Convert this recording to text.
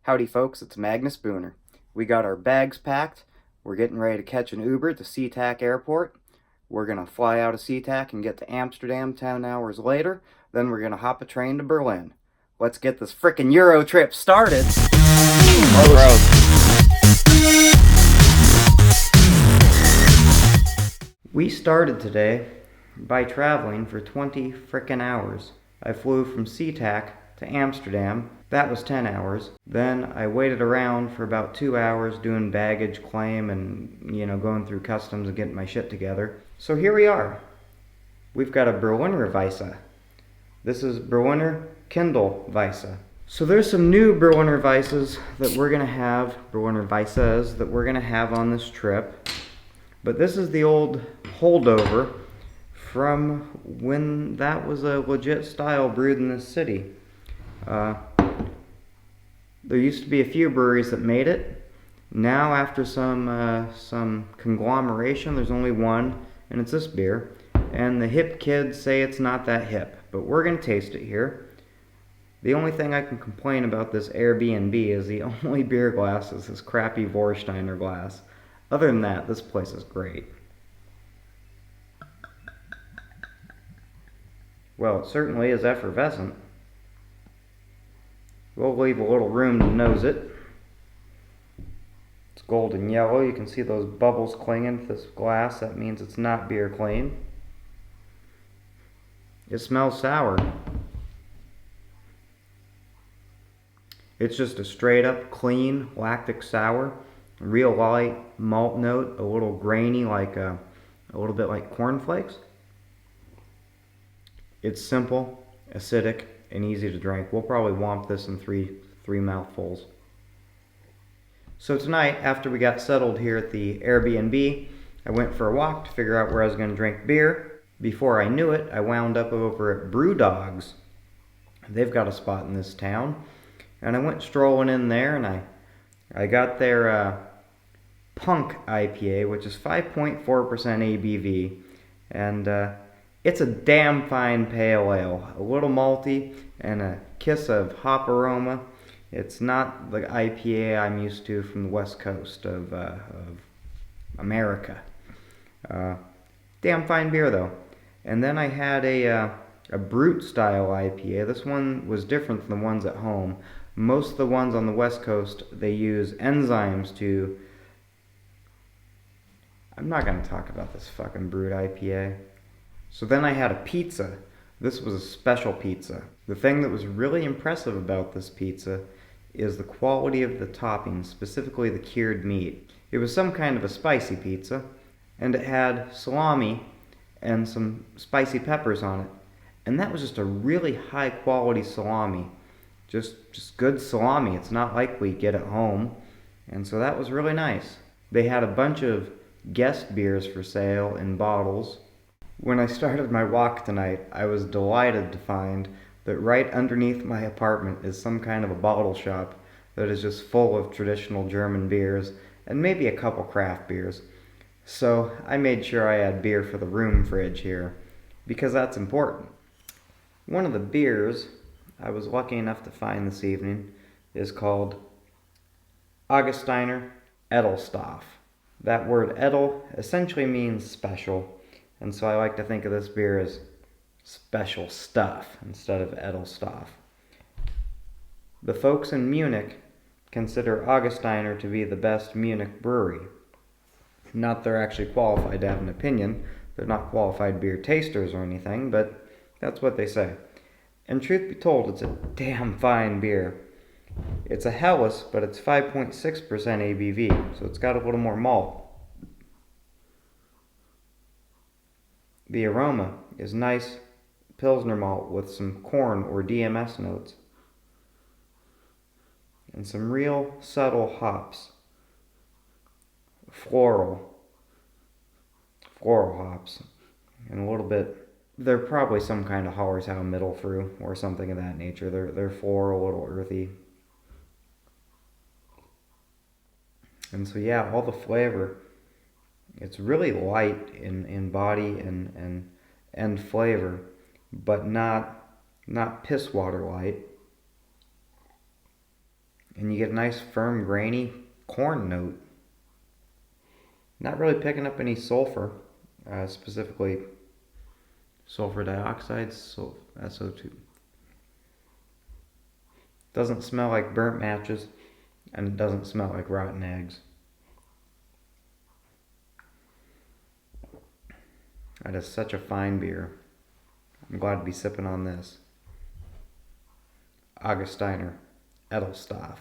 Howdy folks, it's Magnus Booner. We got our bags packed. We're getting ready to catch an Uber to SeaTac Airport. We're going to fly out of SeaTac and get to Amsterdam 10 hours later. Then we're going to hop a train to Berlin. Let's get this frickin' EuroTrip started! We started today by traveling for 20 frickin' hours. I flew from SeaTac to Amsterdam. That was 10 hours. Then I waited around for about 2 hours doing baggage claim and, going through customs and getting my shit together. So here we are. We've got a Berliner Weisse. This is Berliner Kindelweisse. So there's some new Berliner Weisses that we're gonna have, Berliner Weisses, that we're gonna have on this trip. But this is the old holdover from when that was a legit style brewed in this city. There used to be a few breweries that made it. Now, after some conglomeration, there's only one, and it's this beer. And the hip kids say it's not that hip, but we're gonna taste it here. The only thing I can complain about this Airbnb is the only beer glass is this crappy Vorsteiner glass. Other than that, this place is great. Well, it certainly is effervescent. We'll leave a little room to nose it. It's golden yellow. You can see those bubbles clinging to this glass. That means it's not beer clean. It smells sour. It's just a straight up clean lactic sour. Real light malt note, a little grainy, like a little bit like cornflakes. It's simple, acidic, and easy to drink. We'll probably womp this in three mouthfuls. So tonight, after we got settled here at the Airbnb, I went for a walk to figure out where I was going to drink beer. Before I knew it, I wound up over at Brewdog's. They've got a spot in this town. And I went strolling in there, and I got their Punk IPA, which is 5.4% ABV. And it's a damn fine pale ale. A little malty and a kiss of hop aroma. It's not the IPA I'm used to from the west coast of America. Damn fine beer though. And then I had a Brute style IPA. This one was different from the ones at home. Most of the ones on the west coast, they use enzymes to... I'm not going to talk about this fucking Brute IPA. So then I had a pizza. This was a special pizza. The thing that was really impressive about this pizza is the quality of the toppings, specifically the cured meat. It was some kind of a spicy pizza, and it had salami and some spicy peppers on it. And that was just a really high quality salami. Just good salami. It's not like we get at home. And so that was really nice. They had a bunch of guest beers for sale in bottles. When I started my walk tonight, I was delighted to find that right underneath my apartment is some kind of a bottle shop that is just full of traditional German beers and maybe a couple craft beers. So I made sure I had beer for the room fridge here, because that's important. One of the beers I was lucky enough to find this evening is called Augustiner Edelstoff. That word Edel essentially means special, and so I like to think of this beer as special stuff instead of Edelstoff. The folks in Munich consider Augustiner to be the best Munich brewery. Not they're actually qualified to have an opinion. They're not qualified beer tasters or anything, but that's what they say. And truth be told, it's a damn fine beer. It's a Helles, but it's 5.6% ABV, so it's got a little more malt. The aroma is nice Pilsner malt with some corn or DMS notes. And some real subtle hops. Floral hops. And a little bit... They're probably some kind of Hallertau Mittelfrüh or something of that nature. They're floral, a little earthy. And so yeah, all the flavor, it's really light in body and flavor, but not piss water light. And you get a nice, firm, grainy corn note. Not really picking up any sulfur, specifically sulfur dioxide, SO2. Doesn't smell like burnt matches, and it doesn't smell like rotten eggs. That is such a fine beer. I'm glad to be sipping on this. Augustiner Edelstoff.